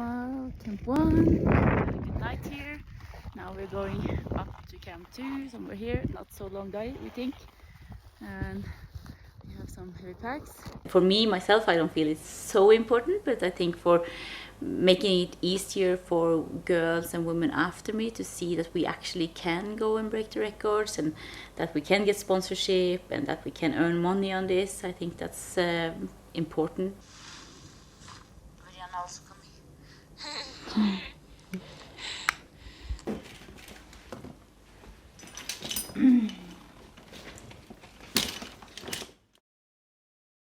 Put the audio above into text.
Nirmal Camp 1. Good night here. Now we're going up to Camp 2, somewhere here. Not so long day, we think. And we have some heavy packs. For me, myself, I don't feel it's so important, but I think for making it easier for girls and women after me to see that we actually can go and break the records and that we can get sponsorship and that we can earn money on this, I think that's important.